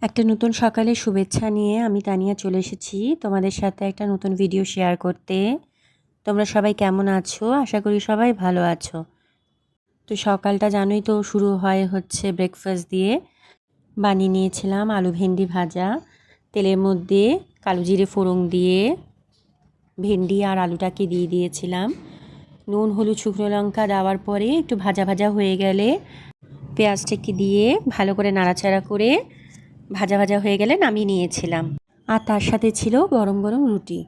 একটা নতুন সকালের শুভেচ্ছা নিয়ে আমি তানিয়া চলে এসেছি তোমাদের সাথে একটা নতুন ভিডিও শেয়ার করতে। তোমরা সবাই কেমন আছো? আশা করি সবাই ভালো আছো। তো সকালটা জানোই তো শুরু হয় হচ্ছে ব্রেকফাস্ট দিয়ে। বানিয়ে নিয়েছিলাম আলু ভেন্ডি ভাজা, তেলের মধ্যে কালো জিরে ফোড়ন দিয়ে ভেন্ডি আর আলুটাকে দিয়ে দিয়েছিলাম। নুন হলুদ শুকনো লঙ্কা দেওয়ার পরে একটু ভাজা ভাজা হয়ে গেলে পেঁয়াজটাকে দিয়ে ভালো করে নাড়াচাড়া করে ভাজা ভাজা হয়ে গেলে নামিয়ে নিয়েছিলাম। আর তার সাথে ছিল গরম গরম রুটি।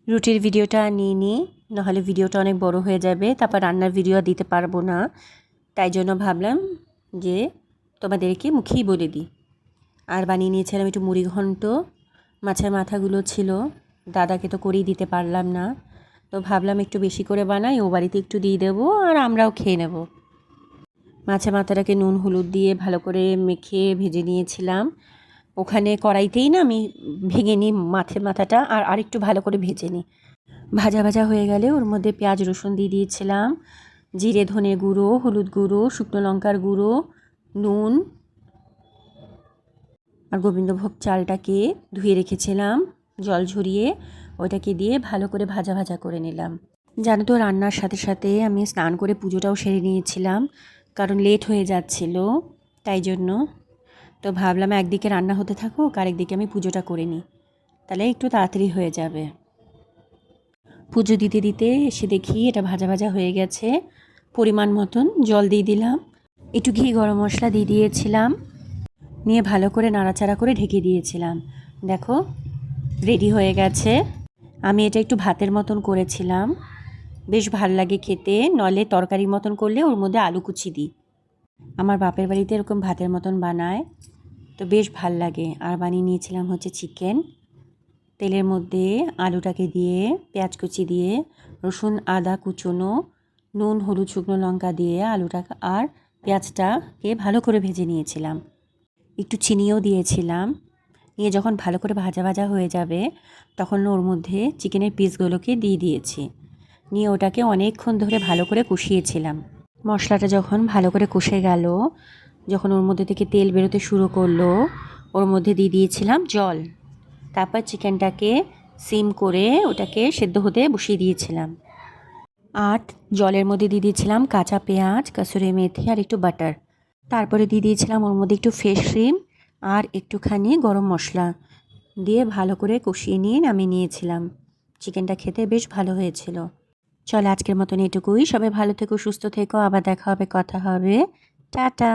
রুটির ভিডিওটা নিয়ে নিই, নাহলে ভিডিওটা অনেক বড় হয়ে যাবে, তারপর রান্নার ভিডিও দিতে পারবো না। তাই জন্য ভাবলাম যে তোমাদেরকে মুখেই বলে দিই। আর বানিয়ে নিয়েছিলাম একটু মুড়ি ঘন্ট। মাছের মাথাগুলো ছিল, দাদাকে তো করেই দিতে পারলাম না, তো ভাবলাম একটু বেশি করে বানাই, ও বাড়িতে একটু দিয়ে দেবো আর আমরাও খেয়ে নেব। মাছের মাথাটাকে নুন হলুদ দিয়ে ভালো করে মেখে ভেজে নিয়েছিলাম। ওখানে কড়াইতেই না আমি ভেঙে নিই মাছের মাথাটা আর আরেকটু ভালো করে ভেজে নিই। ভাজা ভাজা হয়ে গেলে ওর মধ্যে পেঁয়াজ রসুন দিয়ে দিয়েছিলাম, জিরে ধনে গুঁড়ো, হলুদ গুঁড়ো, শুকনো লঙ্কার গুঁড়ো, নুন আর গোবিন্দভোগ চালটাকে ধুয়ে রেখেছিলাম জল ঝরিয়ে, ওইটাকে দিয়ে ভালো করে ভাজা ভাজা করে নিলাম। জানো তো রান্নার সাথে সাথে আমি স্নান করে পুজোটাও সেরে নিয়েছিলাম, কারণ লেট হয়ে যাচ্ছিল তাই জন্য। তো ভাবলাম একদিকে রান্না হতে থাকুক আর একদিকে আমি পুজোটা করে নিই, তাহলে একটু তাড়াতাড়ি হয়ে যাবে। পুজো দিতে দিতে এসে দেখি এটা ভাজা ভাজা হয়ে গেছে। পরিমাণ মতন জল দিয়ে দিলাম, একটু ঘি গরম মশলা দিয়ে দিয়েছিলাম, নিয়ে ভালো করে নাড়াচাড়া করে ঢেকে দিয়েছিলাম। দেখো রেডি হয়ে গেছে। আমি এটা একটু ভাতের মতন করেছিলাম, বেশ ভাল লাগে খেতে, নলে তরকারি মতন করলে ওর মধ্যে আলু কুচি দিই। আমার বাপের বাড়িতে এরকম ভাতের মতন বানায়, তো বেশ ভাল লাগে। আর বানিয়ে নিয়েছিলাম হচ্ছে চিকেন। তেলের মধ্যে আলুটাকে দিয়ে পেঁয়াজ কুচি দিয়ে রসুন আদা কুচোনো, নুন হলুদ শুকনো লঙ্কা দিয়ে আলুটা আর পেঁয়াজটাকে ভালো করে ভেজে নিয়েছিলাম, একটু চিনিও দিয়েছিলাম। নিয়ে যখন ভালো করে ভাজা ভাজা হয়ে যাবে তখন ওর মধ্যে চিকেনের পিসগুলোকে দিয়ে দিয়েছি, নিয়ে ওটাকে অনেকক্ষণ ধরে ভালো করে কষিয়েছিলাম। মশলাটা যখন ভালো করে কষে গেল, যখন ওর মধ্যে থেকে তেল বেরোতে শুরু করলো, ওর মধ্যে দিয়ে দিয়েছিলাম জল। তারপর চিকেনটাকে সিম করে ওটাকে সেদ্ধ হতে বসিয়ে দিয়েছিলাম। আর জলের মধ্যে দিয়ে দিয়েছিলাম কাঁচা পেঁয়াজ, কাসুরি মেথি আর একটু বাটার। তারপরে দিয়ে দিয়েছিলাম ওর মধ্যে একটু ফ্রেশ ক্রিম আর একটুখানি গরম মশলা দিয়ে ভালো করে কষিয়ে নিয়ে নামিয়ে নিয়েছিলাম। চিকেনটা খেতে বেশ ভালো হয়েছিল। চলো আজকের মতন এটুকুই। সবাই ভালো থেকো, সুস্থ থেকো, আবার দেখা হবে, কথা হবে। টাটা।